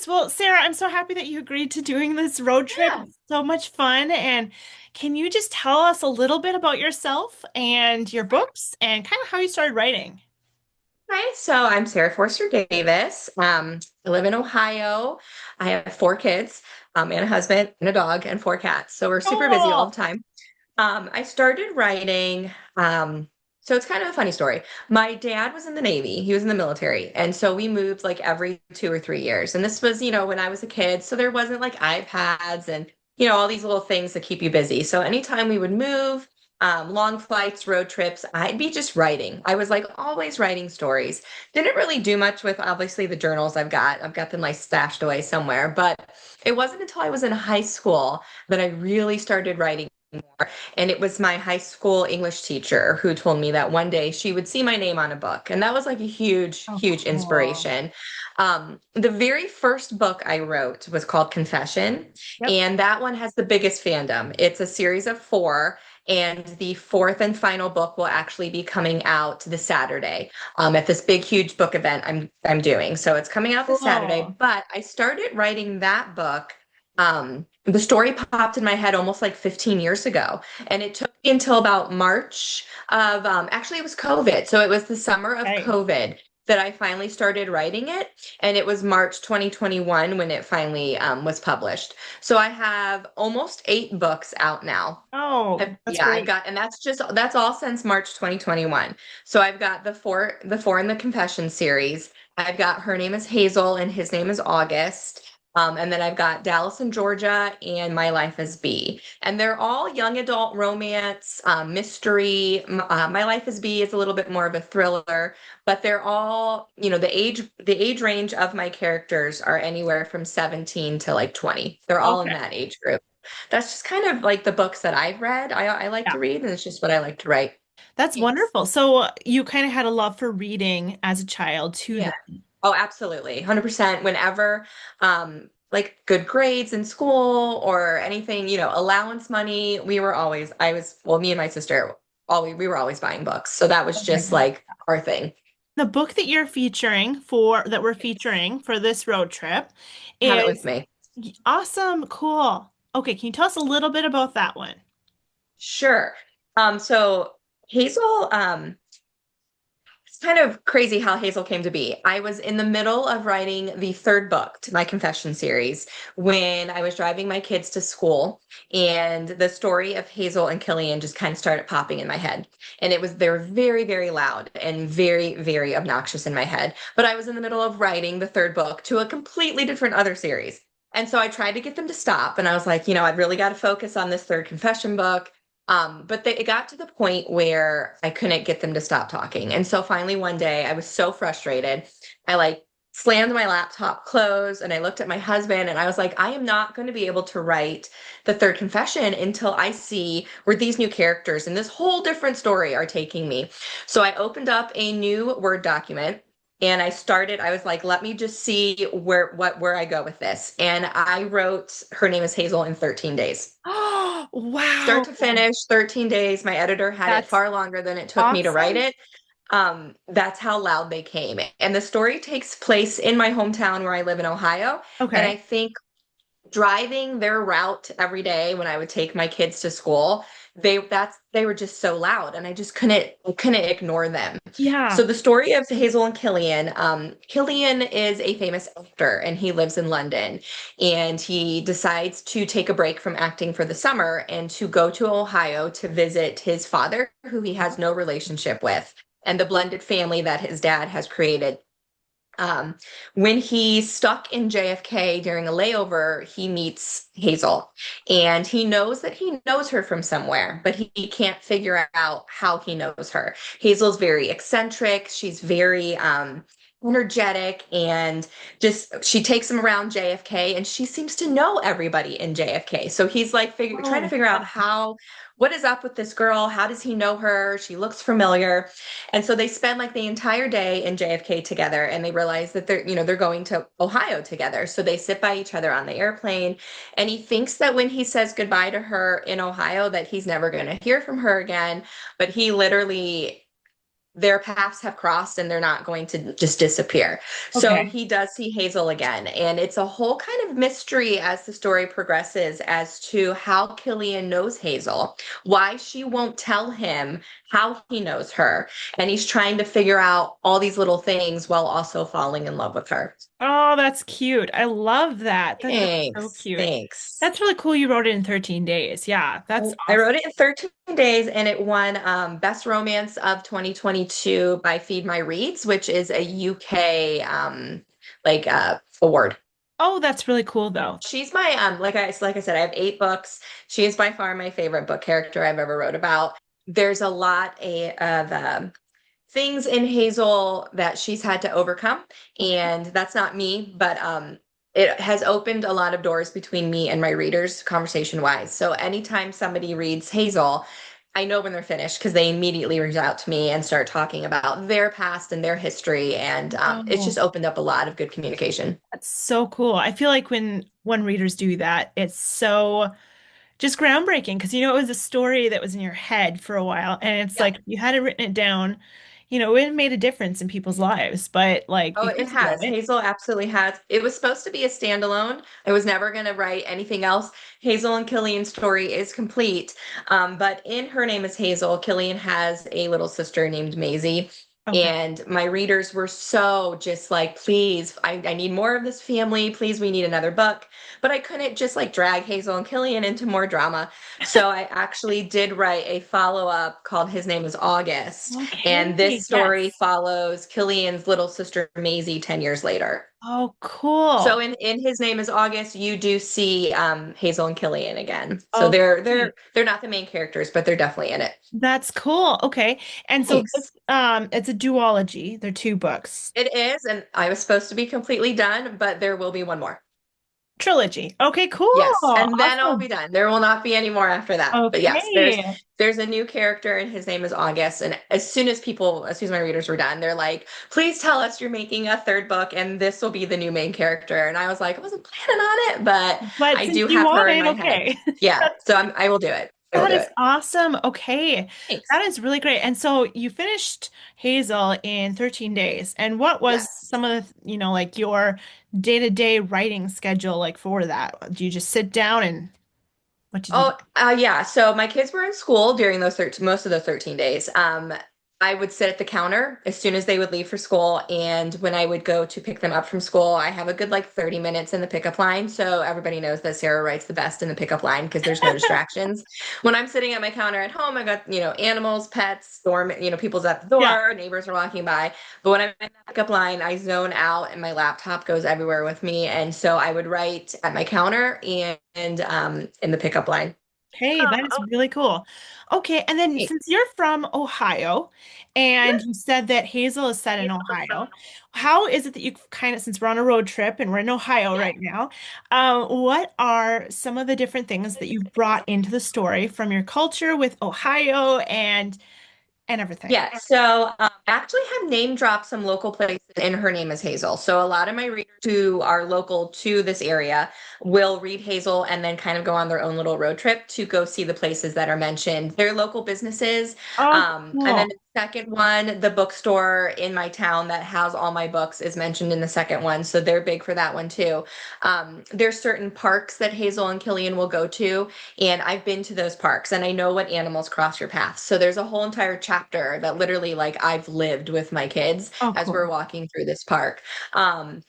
course. Well, Sarah, I'm so happy that you agreed to doing this road trip. Yeah. It's so much fun. And can you just tell us a little bit about yourself and your books and kind of how you started writing? Hi, so I'm Sarah Forster Davis. I live in Ohio. I have four kids, and a husband and a dog and four cats. So we're super busy all Oh, the time. I started writing. So it's kind of a funny story. My dad was in the Navy. He was in the military. And so we moved like every 2 or 3 years. And this was, when I was a kid. So there wasn't like iPads and, all these little things that keep you busy. So anytime we would move, long flights, road trips, I'd be just writing. I was like always writing stories. Didn't really do much with obviously the journals I've got. I've got them like stashed away somewhere. But it wasn't until I was in high school that I really started writing more. And it was my high school English teacher who told me that one day she would see my name on a book. And that was like a huge, oh, huge cool. inspiration. The very first book I wrote was called Confession. Yep. And that one has the biggest fandom. It's a series of four. And the fourth and final book will actually be coming out this Saturday at this big, huge book event I'm doing. So it's coming out this Saturday. Cool. But I started writing that book. The story popped in my head almost like 15 years ago, and it took me until about March of actually it was COVID, so it was the summer of Okay. COVID that I finally started writing it, and it was March 2021 when it finally was published. So I have almost 8 books out now. Oh, that's Yeah, I've great. got, and that's all since March 2021. So I've got the four in the Confession series. I've got Her Name is Hazel and His Name is August. And then I've got Dallas in Georgia and My Life as Bee. And they're all young adult romance, mystery. My Life as Bee is a little bit more of a thriller, but they're all, the age range of my characters are anywhere from 17 to like 20. They're all in Okay. that age group. That's just kind of like the books that I've read. I like Yeah. to read, and it's just what I like to write. That's Yes. wonderful. So you kind of had a love for reading as a child too, Yeah. then. Oh, absolutely. 100%. Whenever, like good grades in school or anything, allowance money, me and my sister, we were always buying books. So that was Okay. just like our thing. The book that we're featuring for this road trip Have it with is me. awesome, cool. Okay, can you tell us a little bit about that one? Sure. So Hazel, it's kind of crazy how Hazel came to be. I was in the middle of writing the third book to my confession series when I was driving my kids to school, and the story of Hazel and Killian just kind of started popping in my head. And they were very, very loud and very, very obnoxious in my head. But I was in the middle of writing the third book to a completely different other series. And so I tried to get them to stop. And I was like, I've really got to focus on this third confession book. It got to the point where I couldn't get them to stop talking. And so finally one day I was so frustrated. I like slammed my laptop closed and I looked at my husband and I was like, I am not going to be able to write the third confession until I see where these new characters and this whole different story are taking me. So I opened up a new Word document and I was like, let me just see where I go with this. And I wrote Her Name is Hazel in 13 days. Oh, Start wow. to finish, 13 days. My editor had it That's far longer than it took me to write awesome. it. That's how loud they came. And the story takes place in my hometown where I live in Ohio. And I Okay. think driving their route every day when I would take my kids to school, they were just so loud and I couldn't ignore them. So Yeah. the story of Hazel and Killian, Killian is a famous actor and he lives in London, and he decides to take a break from acting for the summer and to go to Ohio to visit his father, who he has no relationship with, and the blended family that his dad has created. um, when he's stuck in JFK during a layover, he meets Hazel, and he knows that he knows her from somewhere, but he can't figure out how he knows her. Hazel's very eccentric. She's very energetic, and just she takes him around JFK, and she seems to know everybody in JFK. So he's like trying to Oh, figure out wow. what is up with this girl? How does he know her? She looks familiar. And so they spend like the entire day in JFK together, and they realize that they're going to Ohio together. So they sit by each other on the airplane, and he thinks that when he says goodbye to her in Ohio that he's never going to hear from her again, but he literally their paths have crossed and they're not going to just disappear. So Okay. he does see Hazel again. And it's a whole kind of mystery as the story progresses as to how Killian knows Hazel, why she won't tell him how he knows her. And he's trying to figure out all these little things while also falling in love with her. Oh, that's cute. I love that. That's so Thanks. cute. Thanks. That's really cool you wrote it in 13 days. Yeah, that's I awesome. wrote it in 13 days and it won Best Romance of 2022 by Feed My Reads, which is a UK award. Oh, that's really cool though. She's my like I said, I have 8 books. She is by far my favorite book character I've ever wrote about. There's a lot of things in Hazel that she's had to overcome, Okay. and that's not me, but it has opened a lot of doors between me and my readers conversation wise. So anytime somebody reads Hazel, I know when they're finished because they immediately reach out to me and start talking about their past and their history, and it's Oh, just opened up a lot of good communication. that's so cool. I feel like when readers do that, it's so just groundbreaking because it was a story that was in your head for a while and it's like you hadn't written it down, it made a difference in people's lives, but like Oh, it because you wrote has. it. Hazel absolutely has. It was supposed to be a standalone. I was never going to write anything else. Hazel and Killian's story is complete. But in Her Name is Hazel, Killian has a little sister named Maisie. Okay. And my readers were so just like, please, I need more of this family. Please, we need another book. But I couldn't just like drag Hazel and Killian into more drama. So I actually did write a follow-up called His Name is August. And this Okay, story yes. follows Killian's little sister Maisie 10 years later. Oh, So cool. in His Name is August, you do see Hazel and Killian again. So Oh, they're not the main characters, but they're definitely in it. that's cool. Okay. And so this Thanks. it's a duology. They're two books. It is, and I was supposed to be completely done, but there will be one more. Trilogy. Okay, cool. Yes, and then I'll be Awesome. done. There will not be any more after that. But yes, Okay. there's a new character and his name is August. And as soon as my readers were done, they're like, please tell us you're making a third book and this will be the new main character. And I was like, I wasn't planning on it, but But I since do you have want her in it, my head. okay. Yeah, That's so I will do it. I will That do is it. awesome. Okay. Thanks. That is really great. And so you finished Hazel in 13 days. And what was Yes. some of the, like your day-to-day writing schedule like for that? Do you just sit down and what did you do? Oh, yeah. So my kids were in school during those 13, most of those 13 days. I would sit at the counter as soon as they would leave for school. And when I would go to pick them up from school, I have a good like 30 minutes in the pickup line. So everybody knows that Sarah writes the best in the pickup line because there's no distractions. When I'm sitting at my counter at home, I got, animals, pets, storm, people's at the Yeah. door, neighbors are walking by. But when I'm in the pickup line, I zone out and my laptop goes everywhere with me. And so I would write at my counter and in the pickup line. Hey, that is really cool. Okay, and then Thanks. since you're from Ohio and you said that Hazel is set in Ohio, how is it that you kind of, since we're on a road trip and we're in Ohio right now, what are some of the different things that you've brought into the story from your culture with Ohio and everything? Yeah, so I actually have name dropped some local places in Her Name is Hazel. So a lot of my readers who are local to this area will read Hazel and then kind of go on their own little road trip to go see the places that are mentioned. They're local businesses. Oh, And then cool. the second one, the bookstore in my town that has all my books is mentioned in the second one. So they're big for that one too. There's certain parks that Hazel and Killian will go to. And I've been to those parks and I know what animals cross your path. So there's a whole entire chapter that literally like I've lived with my kids Oh, as we're cool. walking through this park. Um,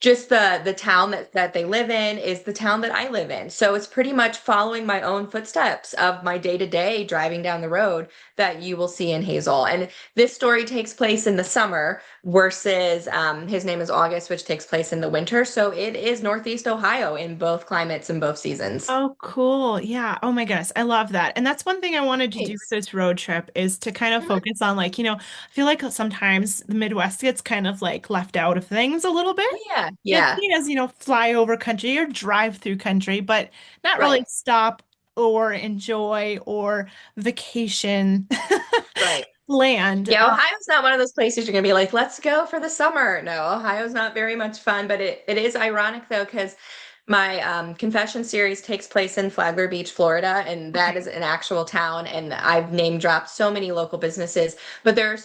just the town that they live in is the town that I live in. So it's pretty much following my own footsteps of my day to day driving down the road that you will see in Hazel. And this story takes place in the summer versus His Name is August, which takes place in the winter. So it is Northeast Ohio in both climates and both seasons. Oh, cool. Yeah. Oh my goodness. I love that. And that's one thing I wanted to do with Thanks. this road trip is to kind of focus on like, I feel like sometimes the Midwest gets kind of like left out of things a little bit. Yeah, It's yeah, seen as, flyover country or drive through country, but not really right, stop or enjoy or vacation right. land. Yeah, Ohio's not one of those places you're gonna be like, let's go for the summer. No, Ohio's not very much fun, but it is ironic though, because my confession series takes place in Flagler Beach, Florida, and that Okay. is an actual town, and I've name dropped so many local businesses, but there are so